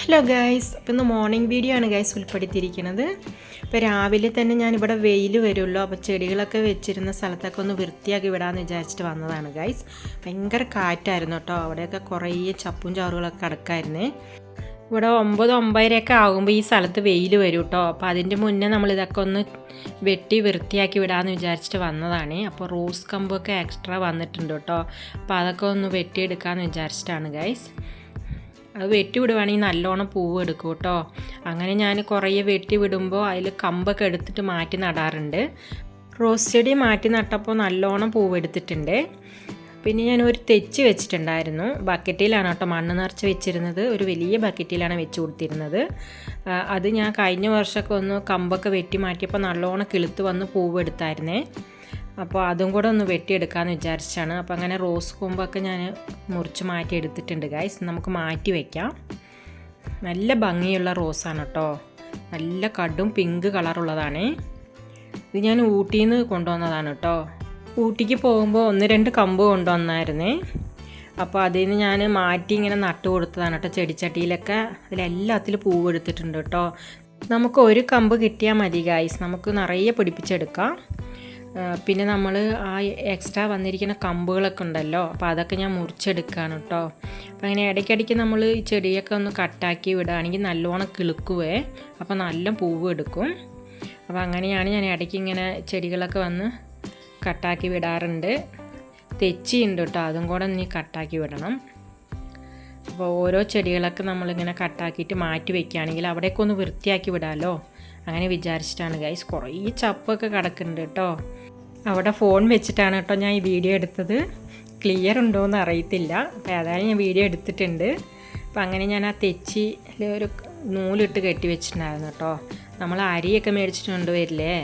Hello guys, അപ്പോൾ ഇന്ന് morning video ആണ് ഗൈസ് ഉൾപ്പെടുത്തിയിരിക്കുന്നത്. ഇപ്പോൾ രാവിലെ തന്നെ ഞാനിവിടെ വെയിൽ വരുമല്ലോ, അപ്പോൾ ചെടികളൊക്കെ വെച്ചിരുന്ന സ്ഥലത്തൊക്കെ ഒന്ന് വൃത്തിയാക്കി വിടാമെന്ന് വിചാരിച്ചിട്ട് വന്നതാണ് ഗൈസ്. ഭയങ്കര കാറ്റായിരുന്നു കേട്ടോ, അവിടെയൊക്കെ കുറേ ചപ്പും ചാറുകളൊക്കെ കിടക്കായിരുന്നേ. ഇവിടെ 9-9:30 ആകുമ്പോൾ ഈ സ്ഥലത്ത് വെയിൽ വരും കേട്ടോ. അപ്പോൾ അതിൻ്റെ മുന്നേ നമ്മളിതൊക്കെ ഒന്ന് വെട്ടി വൃത്തിയാക്കി വിടാമെന്ന് വിചാരിച്ചിട്ട് വന്നതാണ്. അപ്പോൾ റോസ് കമ്പൊക്കെ എക്സ്ട്രാ വന്നിട്ടുണ്ട് കേട്ടോ, അപ്പോൾ അതൊക്കെ ഒന്ന് വെട്ടിയെടുക്കാമെന്ന് വിചാരിച്ചിട്ടാണ് ഗൈസ്. അത് വെട്ടി വിടുവാണെങ്കിൽ നല്ലോണം പൂവ് എടുക്കും കേട്ടോ. അങ്ങനെ ഞാൻ കുറേ വെട്ടി വിടുമ്പോൾ അതിൽ കമ്പൊക്കെ എടുത്തിട്ട് മാറ്റി നടാറുണ്ട്. റോസ് ചെടി മാറ്റി നട്ടപ്പോൾ നല്ലോണം പൂവ് എടുത്തിട്ടുണ്ട്. പിന്നെ ഞാൻ ഒരു തെച്ച് വെച്ചിട്ടുണ്ടായിരുന്നു, ബക്കറ്റിലാണ് കേട്ടോ മണ്ണ് നിറച്ച് വെച്ചിരുന്നത്. ഒരു വലിയ ബക്കറ്റിലാണ് വെച്ച് കൊടുത്തിരുന്നത്. അത് ഞാൻ കഴിഞ്ഞ വർഷമൊക്കെ ഒന്ന് കമ്പൊക്കെ വെട്ടി മാറ്റിയപ്പോൾ നല്ലോണം കിളുത്ത് വന്ന് പൂവ് എടുത്തായിരുന്നേ. അപ്പോൾ അതും കൂടെ ഒന്ന് വെട്ടിയെടുക്കാമെന്ന് വിചാരിച്ചാണ്. അപ്പോൾ അങ്ങനെ റോസ് കൊമ്പൊക്കെ ഞാൻ മുറിച്ച് മാറ്റി എടുത്തിട്ടുണ്ട് ഗൈസ്. നമുക്ക് മാറ്റി വയ്ക്കാം. നല്ല ഭംഗിയുള്ള റോസാണ് കേട്ടോ, നല്ല കടും പിങ്ക് കളറുള്ളതാണ്. ഇത് ഞാൻ ഊട്ടിയിൽ നിന്ന് കൊണ്ടുവന്നതാണ് കേട്ടോ. ഊട്ടിക്ക് പോകുമ്പോൾ 1-2 കമ്പ് കൊണ്ടുവന്നായിരുന്നേ. അപ്പോൾ അതിൽ നിന്ന് ഞാൻ മാറ്റി ഇങ്ങനെ നട്ടു കൊടുത്തതാണ് കേട്ടോ. ചെടിച്ചട്ടിയിലൊക്കെ അതിലെല്ലാത്തിലും പൂവ് എടുത്തിട്ടുണ്ട് കേട്ടോ. നമുക്ക് ഒരു കമ്പ് കിട്ടിയാൽ മതി ഗൈസ്, നമുക്ക് നിറയെ പിടിപ്പിച്ചെടുക്കാം. പിന്നെ നമ്മൾ ആ എക്സ്ട്രാ വന്നിരിക്കുന്ന കമ്പുകളൊക്കെ ഉണ്ടല്ലോ, അപ്പോൾ അതൊക്കെ ഞാൻ മുറിച്ചെടുക്കുകയാണ് കേട്ടോ. അപ്പോൾ അങ്ങനെ ഇടയ്ക്കിടയ്ക്ക് നമ്മൾ ഈ ചെടിയൊക്കെ ഒന്ന് കട്ടാക്കി വിടുകയാണെങ്കിൽ നല്ലോണം കിളുക്കുവേ, അപ്പോൾ നല്ല പൂവ് എടുക്കും. അപ്പോൾ അങ്ങനെയാണ് ഞാൻ ഇടയ്ക്ക് ഇങ്ങനെ ചെടികളൊക്കെ വന്ന് കട്ടാക്കി വിടാറുണ്ട്. തെച്ചിയുണ്ട് കേട്ടോ, അതും കൂടെ നീ കട്ടാക്കി വിടണം. അപ്പോൾ ഓരോ ചെടികളൊക്കെ നമ്മളിങ്ങനെ കട്ടാക്കിയിട്ട് മാറ്റി വയ്ക്കുകയാണെങ്കിൽ അവിടേക്ക് ഒന്ന് വൃത്തിയാക്കി വിടാമല്ലോ, അങ്ങനെ വിചാരിച്ചിട്ടാണ് ഗൈസ്. കുറേ ചപ്പൊക്കെ കിടക്കുന്നുണ്ട് കേട്ടോ. അവിടെ ഫോൺ വെച്ചിട്ടാണ് കേട്ടോ ഞാൻ ഈ വീഡിയോ എടുത്തത്. ക്ലിയർ ഉണ്ടോയെന്ന് അറിയത്തില്ല, അപ്പോൾ അതായത് ഞാൻ വീഡിയോ എടുത്തിട്ടുണ്ട്. അപ്പോൾ അങ്ങനെ ഞാൻ ആ തെച്ചിയിൽ ഒരു നൂലിട്ട് കെട്ടി വെച്ചിട്ടുണ്ടായിരുന്നു കേട്ടോ. നമ്മൾ അരിയൊക്കെ മേടിച്ചിട്ട് കൊണ്ടുവരില്ലേ,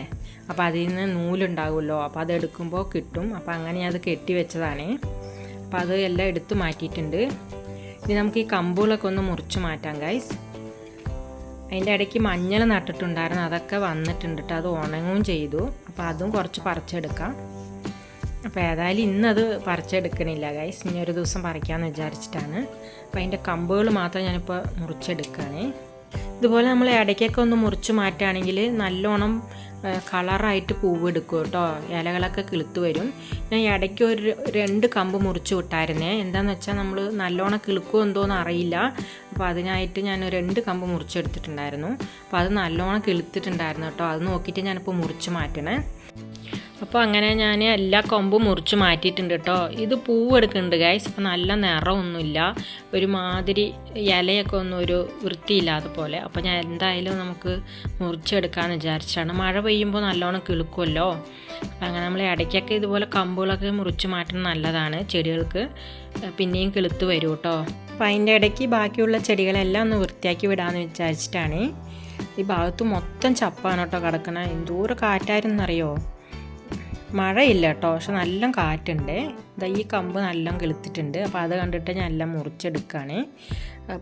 അപ്പോൾ അതിൽ നിന്ന് നൂലുണ്ടാകുമല്ലോ, അപ്പോൾ അതെടുക്കുമ്പോൾ കിട്ടും. അപ്പോൾ അങ്ങനെ ഞാൻ അത് കെട്ടി വെച്ചതാണ്. അപ്പോൾ അത് എല്ലാം എടുത്ത് മാറ്റിയിട്ടുണ്ട്. ഇനി നമുക്ക് ഈ കമ്പുകളൊക്കെ ഒന്ന് മുറിച്ച് മാറ്റാം ഗൈസ്. അതിൻ്റെ ഇടയ്ക്ക് മഞ്ഞൾ നട്ടിട്ടുണ്ടായിരുന്നു, അതൊക്കെ വന്നിട്ടുണ്ട് കേട്ടോ. അത് ഉണങ്ങുകയും ചെയ്തു. അപ്പോൾ അതും കുറച്ച് പറിച്ചെടുക്കാം. അപ്പോൾ ഏതായാലും ഇന്നത് പറിച്ചെടുക്കണില്ല ഗൈസ്, ഇനി ഒരു ദിവസം പറിക്കാമെന്ന് വിചാരിച്ചിട്ടാണ്. അപ്പോൾ അതിൻ്റെ കമ്പുകൾ മാത്രം ഞാനിപ്പോൾ മുറിച്ചെടുക്കുകയാണ്. ഇതുപോലെ നമ്മൾ ഇടയ്ക്കൊക്കെ ഒന്ന് മുറിച്ച് മാറ്റുകയാണെങ്കിൽ നല്ലോണം കളറായിട്ട് പൂവ് എടുക്കും കേട്ടോ. ഇലകളൊക്കെ കിളുത്ത് വരും. ഞാൻ ഇടയ്ക്ക് ഒരു 2 കമ്പ് മുറിച്ച് വിട്ടായിരുന്നേ. എന്താണെന്ന് വെച്ചാൽ നമ്മൾ നല്ലോണം കിളുക്കുമോ എന്തോന്ന് അറിയില്ല. അപ്പോൾ അതിനായിട്ട് ഞാൻ 2 കമ്പ് മുറിച്ചെടുത്തിട്ടുണ്ടായിരുന്നു. അപ്പോൾ അത് നല്ലോണം കിളുത്തിട്ടുണ്ടായിരുന്നു കേട്ടോ. അത് നോക്കിയിട്ട് ഞാനിപ്പോൾ മുറിച്ച് മാറ്റണേ. അപ്പോൾ അങ്ങനെ ഞാൻ എല്ലാ കൊമ്പും മുറിച്ച് മാറ്റിയിട്ടുണ്ട് കേട്ടോ. ഇത് പൂവ് എടുക്കുന്നുണ്ട് ഗൈസ്. അപ്പോൾ നല്ല നിറമൊന്നുമില്ല, ഒരുമാതിരി ഇലയൊക്കെ ഒന്നും ഒരു വൃത്തിയില്ലാത്ത പോലെ. അപ്പോൾ ഞാൻ എന്തായാലും നമുക്ക് മുറിച്ചെടുക്കാമെന്ന് വിചാരിച്ചാണ്. മഴ പെയ്യുമ്പോൾ നല്ലോണം കിളുക്കുമല്ലോ. അപ്പോൾ അങ്ങനെ നമ്മൾ ഇടയ്ക്കൊക്കെ ഇതുപോലെ കമ്പുകളൊക്കെ മുറിച്ച് മാറ്റുന്നത് നല്ലതാണ്, ചെടികൾക്ക് പിന്നെയും കിളുത്ത് വരും കേട്ടോ. അപ്പോൾ അതിൻ്റെ ഇടയ്ക്ക് ബാക്കിയുള്ള ചെടികളെല്ലാം ഒന്ന് വൃത്തിയാക്കി വിടാമെന്ന് വിചാരിച്ചിട്ടാണ്. ഈ ഭാഗത്ത് മൊത്തം ചപ്പാണ് കേട്ടോ കിടക്കണത്. എന്തോരം കാറ്റായിരുന്നറിയോ. മഴയില്ല കേട്ടോ, പക്ഷെ നല്ല കാറ്റുണ്ട്. ഈ കമ്പ് നല്ല കിളുത്തിട്ടുണ്ട്. അപ്പോൾ അത് കണ്ടിട്ട് ഞാൻ എല്ലാം മുറിച്ചെടുക്കുകയാണ്.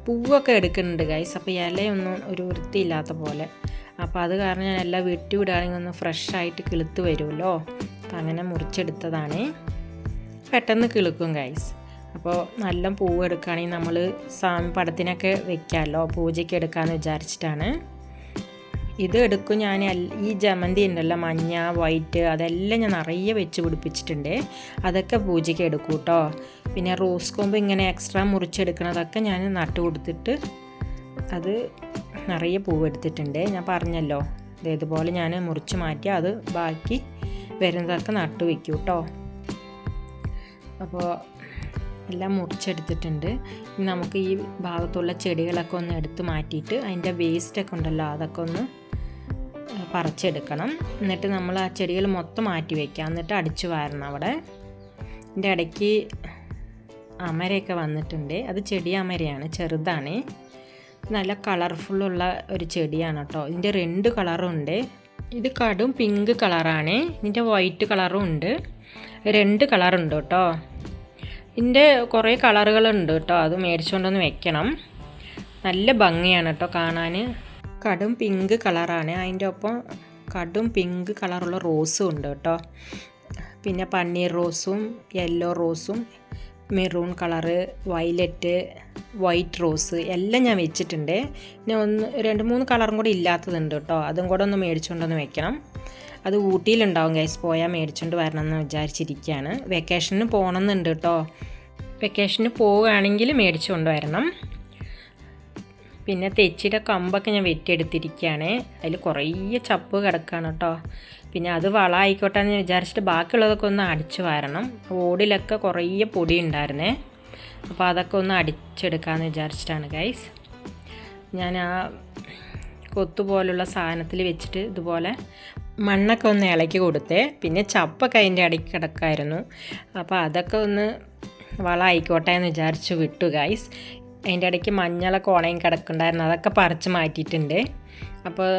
പൂവൊക്കെ എടുക്കുന്നുണ്ട് ഗൈസ്. അപ്പോൾ ഇലയൊന്നും ഒരു വൃത്തിയില്ലാത്ത പോലെ. അപ്പോൾ അത് കാരണം ഞാൻ എല്ലാം വെട്ടി വിടുകയാണെങ്കിൽ ഒന്ന് ഫ്രഷായിട്ട് കിളുത്ത് വരുമല്ലോ. അപ്പോൾ അങ്ങനെ മുറിച്ചെടുത്തതാണ്. പെട്ടെന്ന് കിളുക്കും ഗൈസ്. അപ്പോൾ നല്ല പൂവ് എടുക്കുകയാണെങ്കിൽ നമ്മൾ സ്വാമി പടത്തിനൊക്കെ വെക്കാമല്ലോ, പൂജയ്ക്ക് എടുക്കാമെന്ന് വിചാരിച്ചിട്ടാണ്. ഇത് എടുക്കും ഞാൻ. ഈ ജമന്തി ഉണ്ടല്ലോ, മഞ്ഞ വൈറ്റ്, അതെല്ലാം ഞാൻ നിറയെ വെച്ച് പിടിപ്പിച്ചിട്ടുണ്ട്. അതൊക്കെ പൂജയ്ക്ക് എടുക്കും കേട്ടോ. പിന്നെ റോസ് കൊമ്പ് ഇങ്ങനെ എക്സ്ട്രാ മുറിച്ചെടുക്കണതൊക്കെ ഞാൻ നട്ട് കൊടുത്തിട്ട് അത് നിറയെ പൂവ് എടുത്തിട്ടുണ്ട്. ഞാൻ പറഞ്ഞല്ലോ, ഇതേപോലെ ഞാൻ മുറിച്ച് മാറ്റി അത് ബാക്കി വരുന്നതൊക്കെ നട്ട് വയ്ക്കും കേട്ടോ. അപ്പോൾ എല്ലാം മുറിച്ചെടുത്തിട്ടുണ്ട്. ഇനി നമുക്ക് ഈ ഭാഗത്തുള്ള ചെടികളൊക്കെ ഒന്ന് എടുത്ത് മാറ്റിയിട്ട് അതിൻ്റെ വേസ്റ്റൊക്കെ ഉണ്ടല്ലോ അതൊക്കെ ഒന്ന് പറിച്ചെടുക്കണം. എന്നിട്ട് നമ്മൾ ആ ചെടികൾ മൊത്തം മാറ്റി വയ്ക്കാം, എന്നിട്ട് അടിച്ചു വാരണം അവിടെ. ഇതിൻ്റെ ഇടയ്ക്ക് അമരയൊക്കെ വന്നിട്ടുണ്ട്. അത് ചെടി അമരയാണ്, ചെറുതാണ്. നല്ല കളർഫുള്ളുള്ള ഒരു ചെടിയാണ് കേട്ടോ. ഇതിൻ്റെ 2 കളറും ഉണ്ട്. ഇത് കടും പിങ്ക് കളറാണ്. ഇതിൻ്റെ വൈറ്റ് കളറും ഉണ്ട്. 2 കളറുണ്ട് കേട്ടോ. ഇതിൻ്റെ കുറേ കളറുകളുണ്ട് കേട്ടോ. അത് മേടിച്ചുകൊണ്ടൊന്ന് വെക്കണം. നല്ല ഭംഗിയാണ് കേട്ടോ കാണാൻ. കടും പിങ്ക് കളറാണ്. അതിൻ്റെ ഒപ്പം കടും പിങ്ക് കളറുള്ള റോസും ഉണ്ട് കേട്ടോ. പിന്നെ പന്നീർ റോസും യെല്ലോ റോസും maroon colour, violet, white rose എല്ലാം ഞാൻ വെച്ചിട്ടുണ്ട്. പിന്നെ 2-3 കളറും കൂടി ഇല്ലാത്തതുണ്ട് കേട്ടോ. അതും കൂടെ ഒന്ന് മേടിച്ചുകൊണ്ടൊന്ന് വെക്കണം. അത് ഊട്ടിയിലുണ്ടാവും ഗൈസ്, പോയാൽ മേടിച്ചുകൊണ്ട് വരണം എന്ന് വിചാരിച്ചിരിക്കുകയാണ്. വെക്കേഷന് പോകണമെന്നുണ്ട് കേട്ടോ. വെക്കേഷന് പോവുകയാണെങ്കിൽ മേടിച്ചുകൊണ്ട് വരണം. പിന്നെ തെച്ചിയുടെ കമ്പൊക്കെ ഞാൻ വെട്ടിയെടുത്തിരിക്കുകയാണ്. അതിൽ കുറേ ചപ്പ് കിടക്കുകയാണ് കേട്ടോ. പിന്നെ അത് വളമായിക്കോട്ടെ എന്ന് വിചാരിച്ചിട്ട് ബാക്കിയുള്ളതൊക്കെ ഒന്ന് അടിച്ചു വാരണം. ഓടിലൊക്കെ കുറേ പൊടി ഉണ്ടായിരുന്നേ. അപ്പോൾ അതൊക്കെ ഒന്ന് അടിച്ചെടുക്കാമെന്ന് വിചാരിച്ചിട്ടാണ് ഗൈസ്. ഞാൻ ആ കൊത്തുപോലുള്ള സാധനത്തിൽ വെച്ചിട്ട് ഇതുപോലെ മണ്ണൊക്കെ ഒന്ന് ഇളക്കി കൊടുത്തേ. പിന്നെ ചപ്പൊക്കെ അതിൻ്റെ ഇടയ്ക്ക് കിടക്കായിരുന്നു. അപ്പോൾ അതൊക്കെ ഒന്ന് വളമായിക്കോട്ടെ എന്ന് വിചാരിച്ച് വിട്ടു ഗൈസ്. അതിൻ്റെ ഇടയ്ക്ക് മഞ്ഞളൊക്കെ ഉണങ്ങി കിടക്കുന്നുണ്ടായിരുന്നു, അതൊക്കെ പറിച്ച് മാറ്റിയിട്ടുണ്ട്. അപ്പോൾ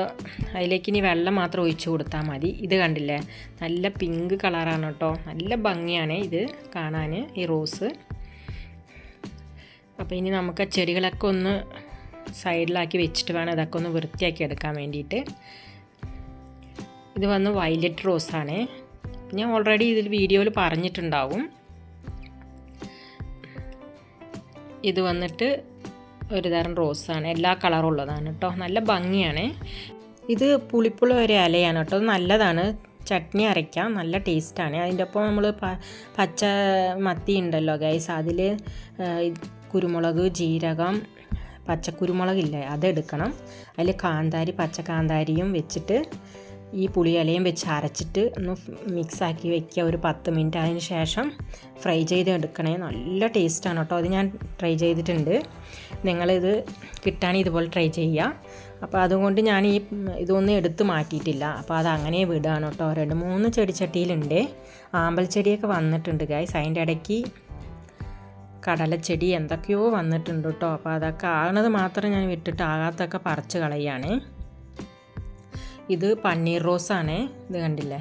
അതിലേക്ക് ഇനി വെള്ളം മാത്രം ഒഴിച്ച് കൊടുത്താൽ മതി. ഇത് കണ്ടില്ലേ, നല്ല പിങ്ക് കളറാണ് കേട്ടോ. നല്ല ഭംഗിയാണ് ഇത് കാണാൻ, ഈ റോസ്. അപ്പോൾ ഇനി നമുക്ക് ആ ചെടികളൊക്കെ ഒന്ന് സൈഡിലാക്കി വെച്ചിട്ട് വേണം ഇതൊക്കെ ഒന്ന് വൃത്തിയാക്കി എടുക്കാൻ വേണ്ടിയിട്ട്. ഇത് വന്ന് വയലറ്റ് റോസാണ്. ഞാൻ ഓൾറെഡി ഇതിൽ വീഡിയോയിൽ പറഞ്ഞിട്ടുണ്ടാവും. ഇത് വന്നിട്ട് ഒരു തരം റോസാണ്, എല്ലാ കളറും ഉള്ളതാണ് കേട്ടോ. നല്ല ഭംഗിയാണ്. ഇത് പുളിപ്പുള്ള ഒരു ഇലയാണ് കേട്ടോ. നല്ലതാണ്, ചട്നി അരയ്ക്കാം, നല്ല ടേസ്റ്റാണ്. അതിൻ്റെ ഒപ്പം നമ്മൾ പച്ച മത്തി ഉണ്ടല്ലോ ഗൈസ്, അതിൽ കുരുമുളക്, ജീരകം, പച്ചക്കുരുമുളകില്ലേ അതെടുക്കണം. അതിൽ കാന്താരി, പച്ച കാന്താരിയും വെച്ചിട്ട് ഈ പുളിയിലയും വെച്ച് അരച്ചിട്ട് ഒന്ന് മിക്സാക്കി വെക്കുക ഒരു 10 മിനിറ്റ്. അതിന് ശേഷം ഫ്രൈ ചെയ്ത് എടുക്കണേ. നല്ല ടേസ്റ്റാണ് കേട്ടോ. അത് ഞാൻ ട്രൈ ചെയ്തിട്ടുണ്ട്. നിങ്ങളിത് കിട്ടുകയാണെങ്കിൽ ഇതുപോലെ ട്രൈ ചെയ്യുക. അപ്പോൾ അതുകൊണ്ട് ഞാൻ ഇതൊന്നും എടുത്ത് മാറ്റിയിട്ടില്ല. അപ്പോൾ അത് അങ്ങനെ വിടുകയാണ് കേട്ടോ. 2-3 ചെടിച്ചട്ടിയിലുണ്ട്. ആമ്പൽ ചെടിയൊക്കെ വന്നിട്ടുണ്ട് ഗൈസ്. അതിൻ്റെ ഇടയ്ക്ക് കടലച്ചെടി എന്തൊക്കെയോ വന്നിട്ടുണ്ട് കേട്ടോ. അപ്പോൾ അതൊക്കെ ആകുന്നത് മാത്രം ഞാൻ വിട്ടിട്ട് ആകാത്തൊക്കെ പറിച്ച് കളയാണ്. ഇത് പന്നീർ റോസാണ്. ഇത് കണ്ടില്ലേ,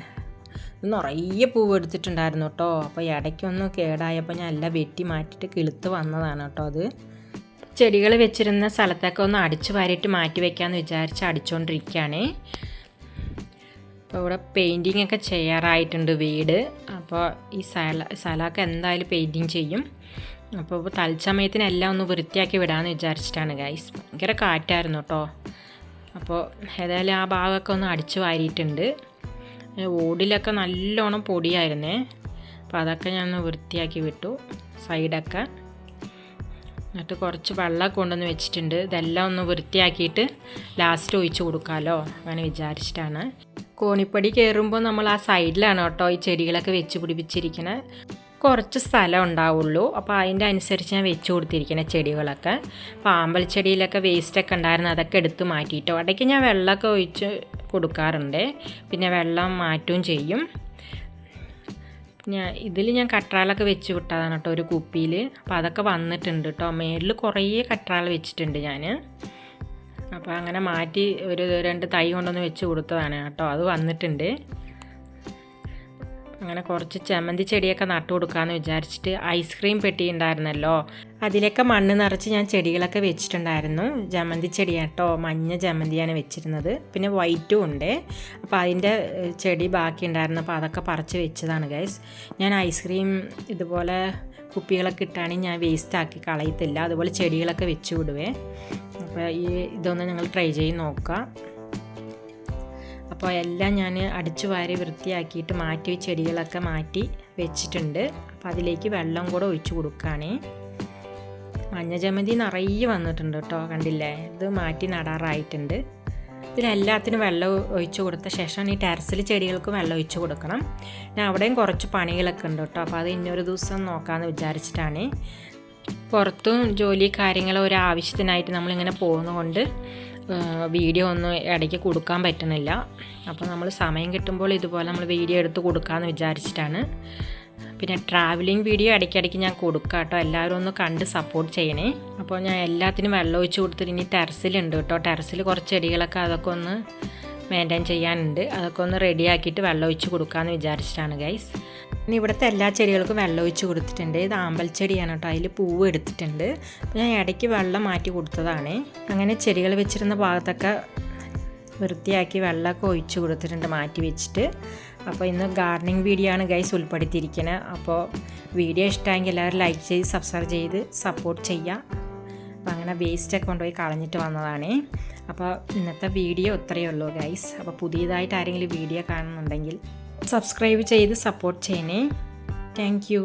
ഇത് നിറയെ പൂവ് എടുത്തിട്ടുണ്ടായിരുന്നു കേട്ടോ. അപ്പോൾ ഇടയ്ക്കൊന്ന് കേടായപ്പോൾ ഞാൻ എല്ലാം വെട്ടി മാറ്റിയിട്ട് കിളുത്ത് വന്നതാണ് കേട്ടോ. അത് ചെടികൾ വെച്ചിരുന്ന സ്ഥലത്തൊക്കെ ഒന്ന് അടിച്ചു വാരിയിട്ട് മാറ്റി വയ്ക്കാമെന്ന് വിചാരിച്ച് അടിച്ചുകൊണ്ടിരിക്കുകയാണ്. അപ്പോൾ ഇവിടെ പെയിൻറ്റിങ് ഒക്കെ ചെയ്യാറായിട്ടുണ്ട് വീട്. അപ്പോൾ ഈ സ്ഥലമൊക്കെ എന്തായാലും പെയിൻറ്റിങ് ചെയ്യും. അപ്പോൾ തൽസമയത്തിന് എല്ലാം ഒന്ന് വൃത്തിയാക്കി വിടാമെന്ന് വിചാരിച്ചിട്ടാണ് ഗൈസ്. ഭയങ്കര കാറ്റായിരുന്നു കേട്ടോ. അപ്പോൾ ഏതായാലും ആ ഭാഗമൊക്കെ ഒന്ന് അടിച്ചു വാരിയിട്ടുണ്ട്. ഓടിലൊക്കെ നല്ലോണം പൊടിയായിരുന്നേ. അപ്പോൾ അതൊക്കെ ഞാൻ ഒന്ന് വൃത്തിയാക്കി വിട്ടു സൈഡൊക്കെ. എന്നിട്ട് കുറച്ച് വെള്ളമൊക്കെ കൊണ്ടുവന്ന് വെച്ചിട്ടുണ്ട്. ഇതെല്ലാം ഒന്ന് വൃത്തിയാക്കിയിട്ട് ലാസ്റ്റ് ഒഴിച്ച് കൊടുക്കാമല്ലോ അങ്ങനെ വിചാരിച്ചിട്ടാണ്. കോണിപ്പടി കയറുമ്പോൾ നമ്മൾ ആ സൈഡിലാണ് കേട്ടോ ഈ ചെടികളൊക്കെ വെച്ച് പിടിപ്പിച്ചിരിക്കുന്നത്. കുറച്ച് സ്ഥലം ഉണ്ടാവുള്ളൂ. അപ്പോൾ അതിൻ്റെ അനുസരിച്ച് ഞാൻ വെച്ച് കൊടുത്തിരിക്കുന്ന ചെടികളൊക്കെ. അപ്പോൾ ആമ്പൽ ചെടിയിലൊക്കെ വേസ്റ്റൊക്കെ ഉണ്ടായിരുന്നു, അതൊക്കെ എടുത്ത് മാറ്റിയിട്ടോ. ഇടയ്ക്ക് ഞാൻ വെള്ളമൊക്കെ ഒഴിച്ച് കൊടുക്കാറുണ്ട്. പിന്നെ വെള്ളം മാറ്റുകയും ചെയ്യും. പിന്നെ ഇതിൽ ഞാൻ കട്രാലൊക്കെ വെച്ച് വിട്ടതാണ് കേട്ടോ ഒരു കുപ്പിയിൽ. അപ്പോൾ അതൊക്കെ വന്നിട്ടുണ്ട് കേട്ടോ. മേളിൽ കുറേ കട്രാല വെച്ചിട്ടുണ്ട് ഞാൻ. അപ്പോൾ അങ്ങനെ മാറ്റി ഒരു 2 തൈ കൊണ്ടൊന്ന് വെച്ച് കൊടുത്തതാണ് കേട്ടോ. അത് വന്നിട്ടുണ്ട്. അങ്ങനെ കുറച്ച് ചെമ്മന്തി ചെടിയൊക്കെ നട്ടു കൊടുക്കാമെന്ന് വിചാരിച്ചിട്ട് ഐസ്ക്രീം പെട്ടി ഉണ്ടായിരുന്നല്ലോ, അതിലൊക്കെ മണ്ണ് നിറച്ച് ഞാൻ ചെടികളൊക്കെ വെച്ചിട്ടുണ്ടായിരുന്നു. ജമന്തി ചെടി കേട്ടോ, മഞ്ഞ ജമന്തിയാണ് വെച്ചിരുന്നത്. പിന്നെ വൈറ്റും ഉണ്ട്. അപ്പോൾ അതിൻ്റെ ചെടി ബാക്കി ഉണ്ടായിരുന്നു. അപ്പോൾ അതൊക്കെ പറിച്ച് വെച്ചതാണ് ഗൈസ്. ഞാൻ ഐസ്ക്രീം ഇതുപോലെ കുപ്പികളൊക്കെ ഇട്ടാണെങ്കിൽ ഞാൻ വേസ്റ്റാക്കി കളയത്തില്ല. അതുപോലെ ചെടികളൊക്കെ വെച്ച് വിടുവേ. അപ്പോൾ ഇതൊന്ന് നിങ്ങൾ ട്രൈ ചെയ്ത് നോക്കുക. അപ്പോൾ എല്ലാം ഞാൻ അടിച്ചു വാരി വൃത്തിയാക്കിയിട്ട് മാറ്റി ചെടികളൊക്കെ മാറ്റി വെച്ചിട്ടുണ്ട്. അപ്പോൾ അതിലേക്ക് വെള്ളം കൂടെ ഒഴിച്ച് കൊടുക്കുകയാണ്. മഞ്ഞ ജമന്തി നിറയെ വന്നിട്ടുണ്ട് കേട്ടോ, കണ്ടില്ലേ. ഇത് മാറ്റി നടാറായിട്ടുണ്ട്. ഇതിലെല്ലാത്തിനും വെള്ളം ഒഴിച്ച് കൊടുത്ത ശേഷം ഈ ടെറസിൽ ചെടികൾക്ക് വെള്ളം ഒഴിച്ച് കൊടുക്കണം. ഞാൻ അവിടെയും കുറച്ച് പണികളൊക്കെ ഉണ്ട് കേട്ടോ. അപ്പോൾ അത് ഇന്നൊരു ദിവസം നോക്കാമെന്ന് വിചാരിച്ചിട്ടാണ്. പുറത്തും ജോലി കാര്യങ്ങൾ ഒരു ആവശ്യത്തിനായിട്ട് നമ്മളിങ്ങനെ പോകുന്നതുകൊണ്ട് വീഡിയോ ഒന്നും ഇടയ്ക്ക് കൊടുക്കാൻ പറ്റുന്നില്ല. അപ്പോൾ നമ്മൾ സമയം കിട്ടുമ്പോൾ ഇതുപോലെ നമ്മൾ വീഡിയോ എടുത്ത് കൊടുക്കാമെന്ന് വിചാരിച്ചിട്ടാണ്. പിന്നെ ട്രാവലിംഗ് വീഡിയോ ഇടയ്ക്കിടയ്ക്ക് ഞാൻ കൊടുക്കാം കേട്ടോ. എല്ലാവരും ഒന്ന് കണ്ട് സപ്പോർട്ട് ചെയ്യണേ. അപ്പോൾ ഞാൻ എല്ലാത്തിനും വെള്ളം ഒഴിച്ച് കൊടുത്തിട്ട് ഇനി ടെറസിലുണ്ട് കേട്ടോ. ടെറസിൽ കുറച്ച് ചെടികളൊക്കെ അതൊക്കെ ഒന്ന് മെയിൻറ്റെയിൻ ചെയ്യാനുണ്ട്. അതൊക്കെ ഒന്ന് റെഡിയാക്കിയിട്ട് വെള്ളം ഒഴിച്ച് കൊടുക്കാമെന്ന് വിചാരിച്ചിട്ടാണ് ഗൈസ്. ഇനി ഇവിടുത്തെ എല്ലാ ചെടികൾക്കും വെള്ളം ഒഴിച്ച് കൊടുത്തിട്ടുണ്ട്. ഇത് ആമ്പൽ ചെടിയാണ് കേട്ടോ, അതിൽ പൂവ് എടുത്തിട്ടുണ്ട്. അപ്പോൾ ഞാൻ ഇടയ്ക്ക് വെള്ളം മാറ്റി കൊടുത്തതാണ്. അങ്ങനെ ചെടികൾ വെച്ചിരുന്ന ഭാഗത്തൊക്കെ വൃത്തിയാക്കി വെള്ളമൊക്കെ ഒഴിച്ച് കൊടുത്തിട്ടുണ്ട് മാറ്റി വെച്ചിട്ട്. അപ്പോൾ ഇന്ന് ഗാർഡനിങ് വീഡിയോ ആണ് ഗൈസ് ഉൾപ്പെടുത്തിയിരിക്കുന്നത്. അപ്പോൾ വീഡിയോ ഇഷ്ടമെങ്കിൽ എല്ലാവരും ലൈക്ക് ചെയ്ത് സബ്സ്ക്രൈബ് ചെയ്ത് സപ്പോർട്ട് ചെയ്യുക. അപ്പോൾ അങ്ങനെ വേസ്റ്റൊക്കെ കൊണ്ടുപോയി കളഞ്ഞിട്ട് വന്നതാണ്. അപ്പോൾ ഇന്നത്തെ വീഡിയോ ഇത്രയേ ഉള്ളൂ ഗൈസ്. അപ്പോൾ പുതിയതായിട്ട് ആരെങ്കിലും വീഡിയോ കാണുന്നുണ്ടെങ്കിൽ സബ്സ്ക്രൈബ് ചെയ്ത് സപ്പോർട്ട് ചെയ്യണേ. Thank you.